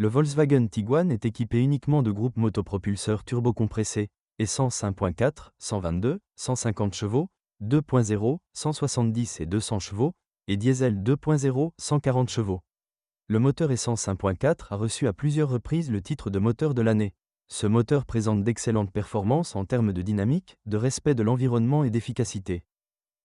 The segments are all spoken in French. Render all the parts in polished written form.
Le Volkswagen Tiguan est équipé uniquement de groupes motopropulseurs turbocompressés, essence 1.4, 122, 150 chevaux, 2.0, 170 et 200 chevaux, et diesel 2.0, 140 chevaux. Le moteur essence 1.4 a reçu à plusieurs reprises le titre de moteur de l'année. Ce moteur présente d'excellentes performances en termes de dynamique, de respect de l'environnement et d'efficacité.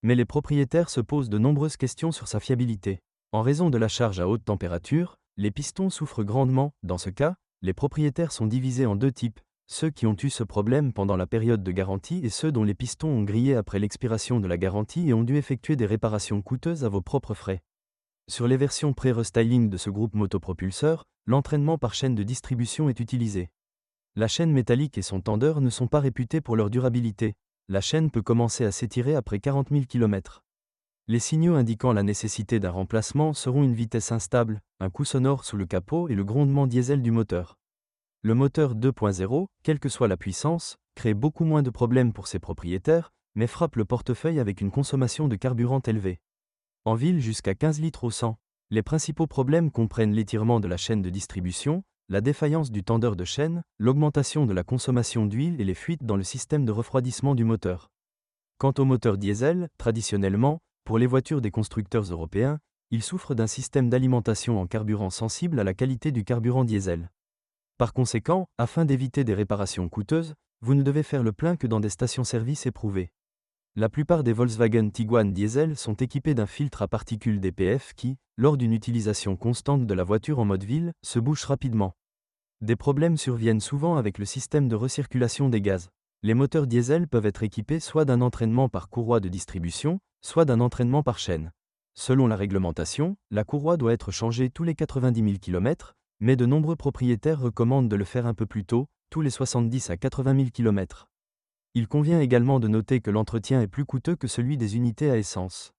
Mais les propriétaires se posent de nombreuses questions sur sa fiabilité. En raison de la charge à haute température, les pistons souffrent grandement. Dans ce cas, les propriétaires sont divisés en deux types, ceux qui ont eu ce problème pendant la période de garantie et ceux dont les pistons ont grillé après l'expiration de la garantie et ont dû effectuer des réparations coûteuses à vos propres frais. Sur les versions pré-restyling de ce groupe motopropulseur, l'entraînement par chaîne de distribution est utilisé. La chaîne métallique et son tendeur ne sont pas réputés pour leur durabilité. La chaîne peut commencer à s'étirer après 40 000 km. Les signaux indiquant la nécessité d'un remplacement seront une vitesse instable, un coup sonore sous le capot et le grondement diesel du moteur. Le moteur 2.0, quelle que soit la puissance, crée beaucoup moins de problèmes pour ses propriétaires, mais frappe le portefeuille avec une consommation de carburant élevée. En ville jusqu'à 15 litres au 100. Les principaux problèmes comprennent l'étirement de la chaîne de distribution, la défaillance du tendeur de chaîne, l'augmentation de la consommation d'huile et les fuites dans le système de refroidissement du moteur. Quant au moteur diesel, traditionnellement, pour les voitures des constructeurs européens, il souffre d'un système d'alimentation en carburant sensible à la qualité du carburant diesel. Par conséquent, afin d'éviter des réparations coûteuses, vous ne devez faire le plein que dans des stations-service éprouvées. La plupart des Volkswagen Tiguan diesel sont équipés d'un filtre à particules DPF qui, lors d'une utilisation constante de la voiture en mode ville, se bouche rapidement. Des problèmes surviennent souvent avec le système de recirculation des gaz. Les moteurs diesel peuvent être équipés soit d'un entraînement par courroie de distribution, soit d'un entraînement par chaîne. Selon la réglementation, la courroie doit être changée tous les 90 000 km, mais de nombreux propriétaires recommandent de le faire un peu plus tôt, tous les 70 à 80 000 km. Il convient également de noter que l'entretien est plus coûteux que celui des unités à essence.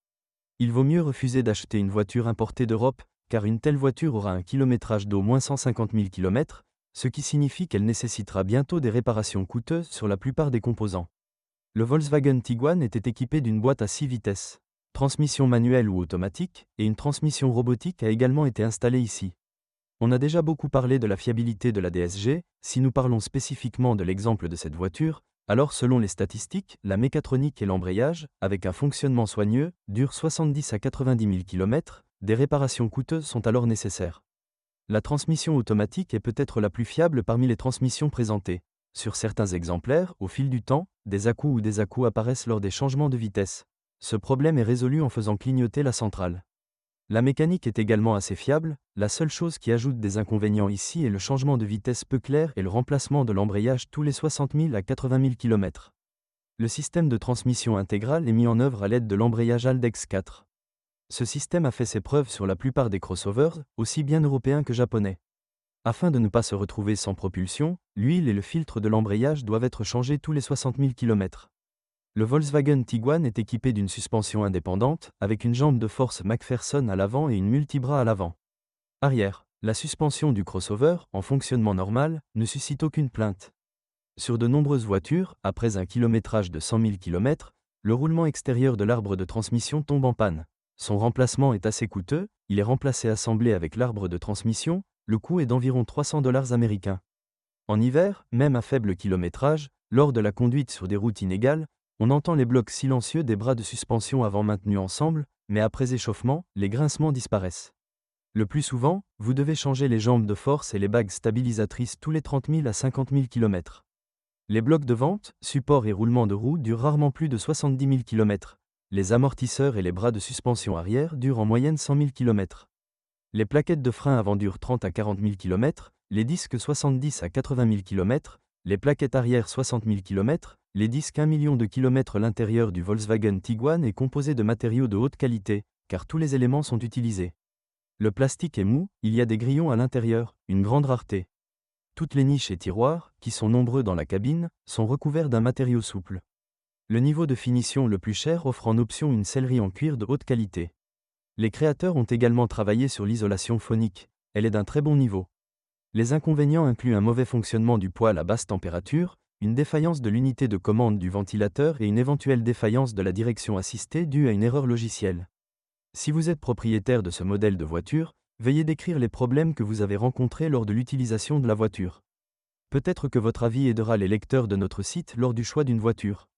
Il vaut mieux refuser d'acheter une voiture importée d'Europe, car une telle voiture aura un kilométrage d'au moins 150 000 km, ce qui signifie qu'elle nécessitera bientôt des réparations coûteuses sur la plupart des composants. Le Volkswagen Tiguan était équipé d'une boîte à 6 vitesses. Transmission manuelle ou automatique, et une transmission robotique a également été installée ici. On a déjà beaucoup parlé de la fiabilité de la DSG, si nous parlons spécifiquement de l'exemple de cette voiture, alors selon les statistiques, la mécatronique et l'embrayage, avec un fonctionnement soigneux, durent 70 à 90 000 km, des réparations coûteuses sont alors nécessaires. La transmission automatique est peut-être la plus fiable parmi les transmissions présentées. Sur certains exemplaires, au fil du temps, des à-coups ou des à-coups apparaissent lors des changements de vitesse. Ce problème est résolu en faisant clignoter la centrale. La mécanique est également assez fiable, la seule chose qui ajoute des inconvénients ici est le changement de vitesse peu clair et le remplacement de l'embrayage tous les 60 000 à 80 000 km. Le système de transmission intégrale est mis en œuvre à l'aide de l'embrayage Haldex 4. Ce système a fait ses preuves sur la plupart des crossovers, aussi bien européens que japonais. Afin de ne pas se retrouver sans propulsion, l'huile et le filtre de l'embrayage doivent être changés tous les 60 000 km. Le Volkswagen Tiguan est équipé d'une suspension indépendante, avec une jambe de force McPherson à l'avant et une multibras à l'avant. Arrière, la suspension du crossover, en fonctionnement normal, ne suscite aucune plainte. Sur de nombreuses voitures, après un kilométrage de 100 000 km, le roulement extérieur de l'arbre de transmission tombe en panne. Son remplacement est assez coûteux, il est remplacé assemblé avec l'arbre de transmission, le coût est d'environ $300 américains. En hiver, même à faible kilométrage, lors de la conduite sur des routes inégales, on entend les blocs silencieux des bras de suspension avant maintenus ensemble, mais après échauffement, les grincements disparaissent. Le plus souvent, vous devez changer les jambes de force et les bagues stabilisatrices tous les 30 000 à 50 000 km. Les blocs de vente, supports et roulements de roues durent rarement plus de 70 000 km. Les amortisseurs et les bras de suspension arrière durent en moyenne 100 000 km. Les plaquettes de frein avant durent 30 à 40 000 km, les disques 70 à 80 000 km, les plaquettes arrière 60 000 km, les disques 1 million de km. L'intérieur du Volkswagen Tiguan est composé de matériaux de haute qualité, car tous les éléments sont utilisés. Le plastique est mou, il y a des grillons à l'intérieur, une grande rareté. Toutes les niches et tiroirs, qui sont nombreux dans la cabine, sont recouverts d'un matériau souple. Le niveau de finition le plus cher offre en option une sellerie en cuir de haute qualité. Les créateurs ont également travaillé sur l'isolation phonique, elle est d'un très bon niveau. Les inconvénients incluent un mauvais fonctionnement du poêle à basse température, une défaillance de l'unité de commande du ventilateur et une éventuelle défaillance de la direction assistée due à une erreur logicielle. Si vous êtes propriétaire de ce modèle de voiture, Veuillez décrire les problèmes que vous avez rencontrés lors de l'utilisation de la voiture. Peut-être que votre avis aidera les lecteurs de notre site lors du choix d'une voiture.